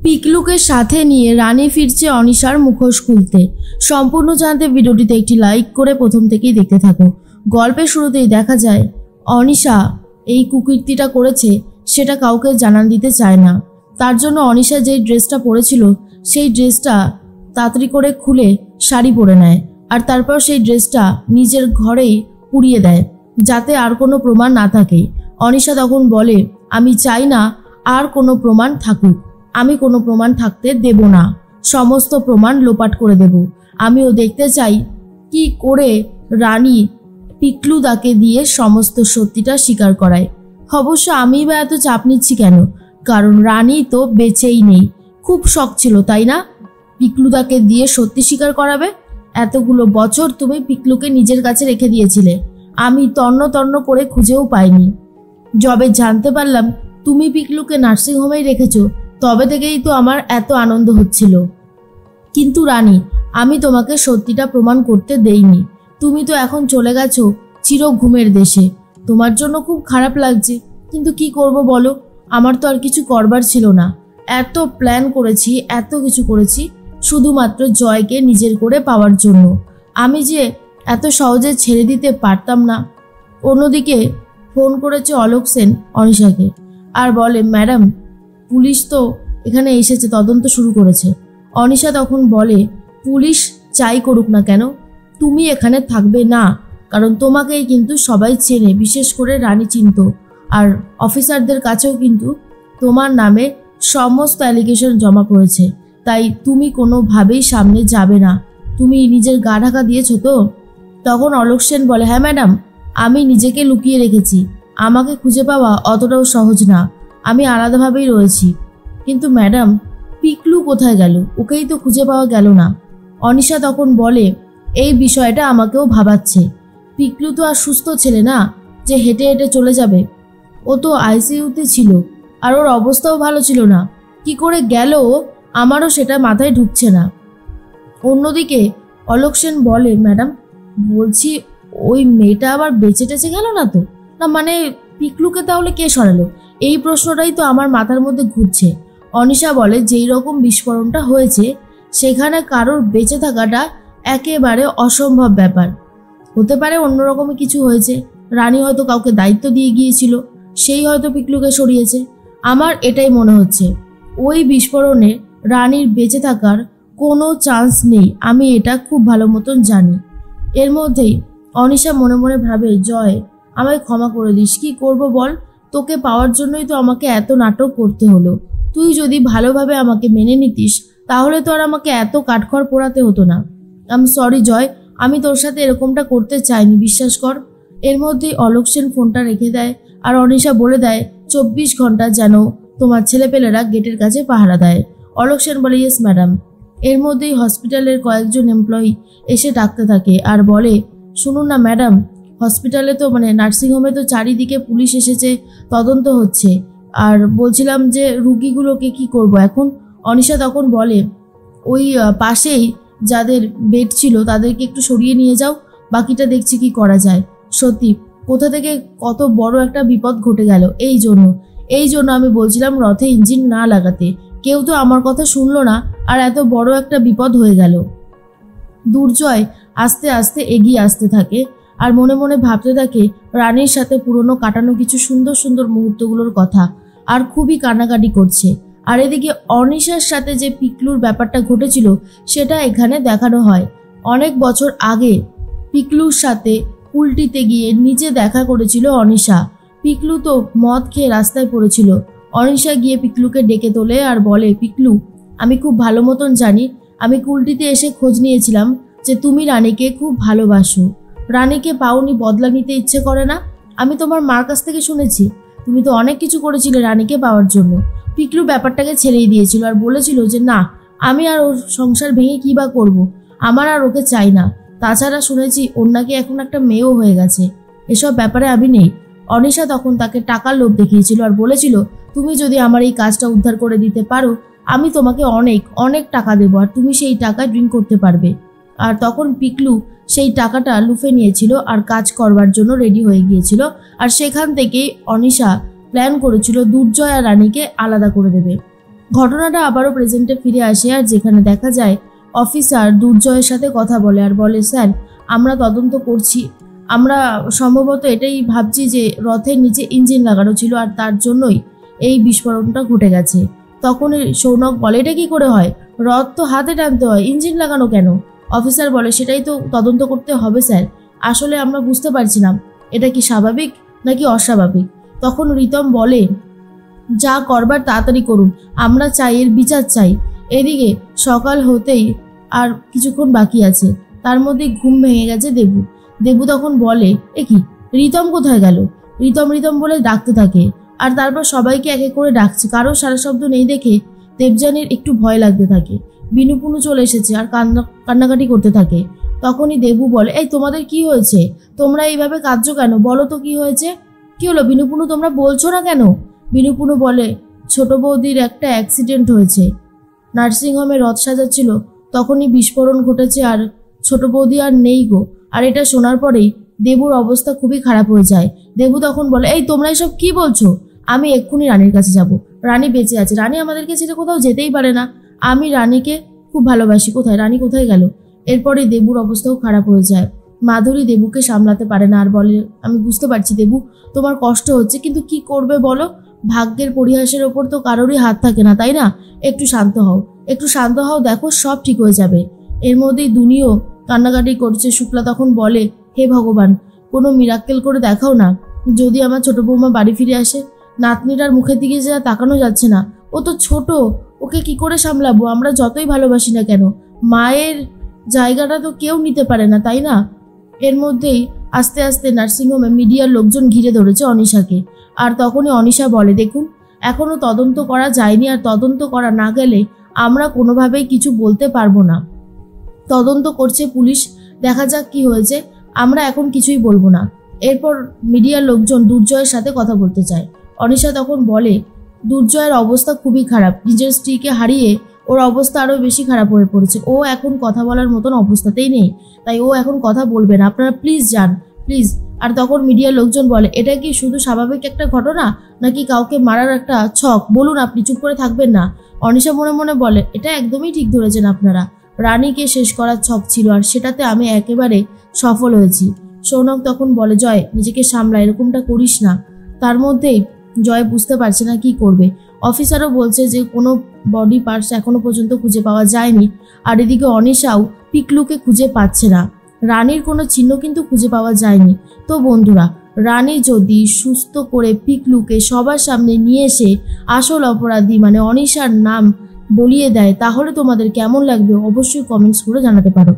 পিকলুকে সাথে নিয়ে রানী ফিরছে অনিশার মুখোশ খুলতে। সম্পূর্ণ জানতে ভিডিওটিতে একটি লাইক করে প্রথম থেকেই দেখতে থাকো। গল্পের শুরুতেই দেখা যায় অনিশা এই কুকীর্তিটা করেছে সেটা কাউকে জানান দিতে চায় না। তার জন্য অনিশা যেই ড্রেসটা পরেছিল সেই ড্রেসটা তাড়াতাড়ি করে খুলে শাড়ি পরে নেয়, আর তারপর সেই ড্রেসটা নিজের ঘরেই পুড়িয়ে দেয় যাতে আর কোনো প্রমাণ না থাকে। অনিশা তখন বলে, আমি চাই না আর কোনো প্রমাণ থাকুক, আমি কোনো প্রমাণ থাকতে দেব না, সমস্ত প্রমাণ লোপাট করে দেব। আমিও দেখতে চাই কি করে রানী পিকলুদাকে দিয়ে সমস্ত সত্যিটা স্বীকার করায়। অবশ্য আমি বা এত চাপ নিচ্ছি কেন, কারণ রানী তো বেঁচেই নেই। খুব শখ ছিল তাই না পিকলুদাকে দিয়ে সত্যি স্বীকার করাবে? এতগুলো বছর তুমি পিকলুকে নিজের কাছে রেখে দিয়েছিলে, আমি তন্ন তন্ন করে খুঁজেও পাইনি। যবে জানতে পারলাম তুমি পিকলুকে নার্সিংহোমেই রেখেছো তবে থেকেই তো আমার এত আনন্দ হচ্ছিল। কিন্তু রানী, আমি তোমাকে সত্যিটা প্রমাণ করতে দেইনি। তুমি তো এখন চলে গেছো চির ঘুমের দেশে। তোমার জন্য খুব খারাপ লাগছে, কিন্তু কি করব বলো, আমার তো আর কিছু করবার ছিল না। এত প্ল্যান করেছি, এত কিছু করেছি শুধুমাত্র জয়কে নিজের করে পাওয়ার জন্য। আমি যে এত সহজে ছেড়ে দিতে পারতাম না। অন্যদিকে ফোন করেছে অলোক সেন অনিশাকে আর বলে, ম্যাডাম পুলিশ তো এখানে এসেছে, তদন্ত শুরু করেছে। অনিশা তখন বলে, পুলিশ চাই করুক না কেন, তুমি এখানে থাকবে না, কারণ তোমাকেই কিন্তু সবাই চেনে, বিশেষ করে রানী চিনত, আর অফিসারদের কাছেও কিন্তু তোমার নামে সমস্ত অ্যালিগেশন জমা পড়েছে, তাই তুমি কোনোভাবেই সামনে যাবে না। তুমি নিজের গা ঢাকা দিয়েছো তো? তখন অলোক সেন বলে, হ্যাঁ ম্যাডাম, আমি নিজেকে লুকিয়ে রেখেছি, আমাকে খুঁজে পাওয়া অতটাও সহজ না, আমি আলাদাভাবেই রয়েছি। কিন্তু ম্যাডাম পিকলু কোথায় গেল? ওকেই তো খুঁজে পাওয়া গেল না। অনিশা তখন বলে, এই বিষয়টা আমাকেও ভাবাচ্ছে। পিকলু তো আর সুস্থ ছেলে না যে হেঁটে হেঁটে চলে যাবে। ও তো আইসিইউতে ছিল, আর ওর অবস্থাও ভালো ছিল না। কি করে গেল আমারও সেটা মাথায় ঢুকছে না। অন্যদিকে অলোক সেন বলে, ম্যাডাম বলছি ওই মেয়েটা আবার বেঁচে টেচে গেল না তো? না মানে পিকলুকে তাহলে কে সরালো? এই প্রশ্নটাই তো আমার মাথার মধ্যে ঘুরছে। অনিশা বলে, যেই রকম বিস্ফোরণটা হয়েছে সেখানে কারোর বেঁচে থাকাটা একেবারে অসম্ভব ব্যাপার। হতে পারে অন্যরকমই কিছু হয়েছে, রানী হয়তো কাউকে দায়িত্ব দিয়ে গিয়েছিল, সেই হয়তো পিকলুকে সরিয়েছে। আমার এটাই মনে হচ্ছে, ওই বিস্ফোরণে রানীর বেঁচে থাকার কোনো চান্স নেই, আমি এটা খুব ভালো মতন জানি। এর মধ্যেই অনিশা মনে মনে ভাবে, জয় আমায় ক্ষমা করে দিস, কি করব বল, তোকে পাওয়ার জন্যই তো আমাকে এত নাটক করতে হলো। তুই যদি ভালোভাবে আমাকে মেনে নিতিস তাহলে তো আর আমাকে এত কাঠখড় পোড়াতে হতো না। আমি সরি জয়, আমি তোর সাথে এরকমটা করতে চাইনি, বিশ্বাস কর। এর মধ্যেই অলোক সেন ফোনটা রেখে দেয় আর অনিশা বলে দেয় 24 ঘন্টা যেন তোমার ছেলেপেলেরা গেটের কাছে পাহারা দেয়। অলোক সেন বলে, ইয়েস ম্যাডাম। এর মধ্যেই হসপিটালের কয়েকজন এমপ্লয়ি এসে ডাকতে থাকে আর বলে, শুনুন না ম্যাডাম, হসপিটালে তো নার্সিংহোমে তো চারিদিকে পুলিশ এসেছে, তদন্ত হচ্ছে, আর বলছিলাম যে রুগীগুলোকে কি করব এখন। অনিশা তখন বলে, ওই পাশেই যাদের বেড ছিল তাদেরকে একটু সরিয়ে নিয়ে যাও, বাকিটা দেখছি কি করা যায়। সত্যি কোথা থেকে কত বড় একটা বিপদ ঘটে গেল। এই জন্য আমি বলছিলাম রথে ইঞ্জিন না লাগাতে, কেউ তো আমার কথা শুনলো না, আর এত বড় একটা বিপদ হয়ে গেল। দুর্জয় আস্তে আস্তে এগিয়ে আসতে থাকে আর মনে মনে ভাবতে থাকে রানীর সাথে পুরনো কাটানো কিছু সুন্দর সুন্দর মুহূর্তগুলোর কথা, আর খুবই কান্নাকাটি করছে। আর এদিকে অনিশার সাথে যে পিকলুর ব্যাপারটা ঘটেছিল সেটা এখানে দেখানো হয়। অনেক বছর আগে পিকলুর সাথে উল্টিতে গিয়ে নিজে দেখা করেছিল অনিশা। পিকলু তো মদ খেয়ে রাস্তায় পড়েছিল। অনিশা গিয়ে পিকলুকে ডেকে তোলে আর বলে, পিকলু আমি খুব ভালো মতন জানি, আমি কুলটিতে এসে খোঁজ নিয়েছিলাম যে তুমি রানীকে খুব ভালোবাসো, রানীকে পাওনি বদলা নিতে ইচ্ছে করে না। আমি তোমার মার কাছ থেকে শুনেছি তুমি তো অনেক কিছু করেছিলে রানীকে পাওয়ার জন্য। পিকলু ব্যাপারটাকে ছেড়েই দিয়েছিল আর বলেছিল যে না, আমি আর ওর সংসার ভেঙে কি বা করবো, আমার আর ওকে চাই না। তাছাড়া শুনেছি ওর নাকি এখন একটা মেয়েও হয়ে গেছে, এসব ব্যাপারে আমি নেই। অনিশা তখন তাকে টাকার লোভ দেখিয়েছিল আর বলেছিল, তুমি যদি আমার এই কাজটা উদ্ধার করে দিতে পারো আমি তোমাকে অনেক অনেক টাকা দেবো, আর তুমি সেই টাকায় ড্রিঙ্ক করতে পারবে। আর তখন পিকলু সেই টাকাটা লুফে নিয়েছিল আর কাজ করবার জন্য রেডি হয়ে গিয়েছিল। আর সেখান থেকেই অনিশা প্ল্যান করেছিল দুর্জয় আর রানীকে আলাদা করে দেবে। ঘটনাটা আবারও প্রেজেন্টে ফিরে আসে, আর যেখানে দেখা যায় অফিসার দুর্জয়ের সাথে কথা বলে আর বলে, স্যার আমরা তদন্ত করছি, আমরা সম্ভবত এটাই ভাবছি যে রথের নিচে ইঞ্জিন লাগানো ছিল আর তার জন্যই এই বিস্ফোরণটা ঘটে গেছে। তখনই সৌনক বলে, এটা কি করে হয়, রথ তো হাতে টানতে হয়, ইঞ্জিন লাগানো কেন? অফিসার বলে, সেটাই তো তদন্ত করতে হবে স্যার, আসলে আমরা বুঝতে পারছিলাম এটা কি স্বাভাবিক নাকি অস্বাভাবিক। তখন রিতম বলে, যা করবার তাড়াতাড়ি করুন, আমরা চাই এর বিচার চাই। এদিকে সকাল হতেই আর কিছুক্ষণ বাকি আছে, তার মধ্যে ঘুম ভেঙে গেছে দেবু। দেবু তখন বলে, এ কি, রিতম কোথায় গেল? রিতম রিতম বলে ডাকতে থাকে, আর তারপর সবাইকে এক এক করে ডাকছে, কারো সারা শব্দ নেই দেখে দেবযানীর একটু ভয় লাগতে থাকে। বিনুপুনু চলে এসেছে আর কান্নাকাটি করতে থাকে। তখনই দেবু বলে, এই তোমাদের কি হয়েছে, তোমরা এইভাবে কাঁদছো কেন, বলো তো কি হয়েছে? কি হলো বিনুপুনু, তোমরা বলছো না কেন? বিনুপুনু বলে, ছোট বৌদির একটা অ্যাক্সিডেন্ট হয়েছে, নার্সিংহোমে রথ সাজাচ্ছিল, তখনই বিস্ফোরণ ঘটেছে আর ছোট বৌদি আর নেই গো। আর এটা শোনার পরেই দেবুর অবস্থা খুবই খারাপ হয়ে যায়। দেবু তখন বলে, এই তোমরা এসব কি বলছো, আমি এক্ষুনি রানীর কাছে যাব, রানী বেঁচে আছে, রানী আমাদেরকে ছেড়ে কোথাও যেতেই পারে না, আমি রানীকে খুব ভালোবাসি, কোথায় রানী, কোথায় গেল? এরপরে দেবুর অবস্থাও খারাপ হয়ে যায়। মাধুরী দেবুকে সামলাতে পারে না আর বলে, আমি বুঝতে পারছি দেবু, তোমার কষ্ট হচ্ছে, কিন্তু কি করবে বলো, ভাগ্যের পরিহাসের ওপর তো কারোরই হাত থাকে না, তাই না? একটু শান্ত হও, একটু শান্ত হও, দেখো সব ঠিক হয়ে যাবে। এর মধ্যেই দুনিও কান্নাকাটি করছে। শুক্লা তখন বলে, হে ভগবান, কোনো মিরাক্কেল করে দেখাও না, যদি আমার ছোট বৌমা বাড়ি ফিরে আসে, নাতনিটার মুখের দিকে যা তাকানো যাচ্ছে না, ও তো ছোট, ওকে কি করে সামলাবো, আমরা যতই ভালোবাসি না কেন, মায়ের জায়গাটা তো কেউ নিতে পারে না, তাই না? এর মধ্যেই আস্তে আস্তে নার্সিংহোমে মিডিয়ার লোকজন ঘিরে ধরেছে অনিশাকে। আর তখনই অনিশা বলে, দেখুন এখনো তদন্ত করা যায়নি, আর তদন্ত করা না গেলে আমরা কোনোভাবেই কিছু বলতে পারবো না। তদন্ত করছে পুলিশ, দেখা যাক কি হয়েছে, আমরা এখন কিছুই বলবো না। এরপর মিডিয়ার লোকজন দুর্জয়ের সাথে কথা বলতে চায়। অনিশা তখন বলে, দুর্জয়ের অবস্থা খুবই খারাপ, নিজের স্ত্রীকে হারিয়ে ওর অবস্থা আরও বেশি খারাপ হয়ে পড়েছে, ও এখন কথা বলার মতন অবস্থাতেই নেই, তাই ও এখন কথা বলবে না, আপনারা প্লিজ যান প্লিজ। আর তখন মিডিয়ার লোকজন বলে, এটা কি শুধু স্বাভাবিক একটা ঘটনা নাকি কাউকে মারার একটা ছক, বলুন, আপনি চুপ করে থাকবেন না। অনিশা মনে মনে বলে, এটা একদমই ঠিক ধরেছেন আপনারা, রানীকে শেষ করার ছক ছিল, আর সেটাতে আমি একেবারে সফল হয়েছি। সৌনক তখন বলে, জয় নিজেকে সামলা, এরকমটা করিস না। তার মধ্যেই জয় বুঝতে পারছে না কি করবে। অফিসারও বলছে যে কোনো বডি পার্টস এখনো পর্যন্ত খুঁজে পাওয়া যায়নি, আর এদিকে অনিশাও পিকলুকে খুঁজে পাচ্ছে না, রানীর কোনো চিহ্ন কিন্তু খুঁজে পাওয়া যায়নি। তো বন্ধুরা, রানী যদি সুস্থ করে পিকলুকে সবার সামনে নিয়ে এসে আসল অপরাধী মানে অনিশার নাম বলিয়ে দেয়, তাহলে তোমাদের কেমন লাগবে অবশ্যই কমেন্টস করে জানাতে পারো।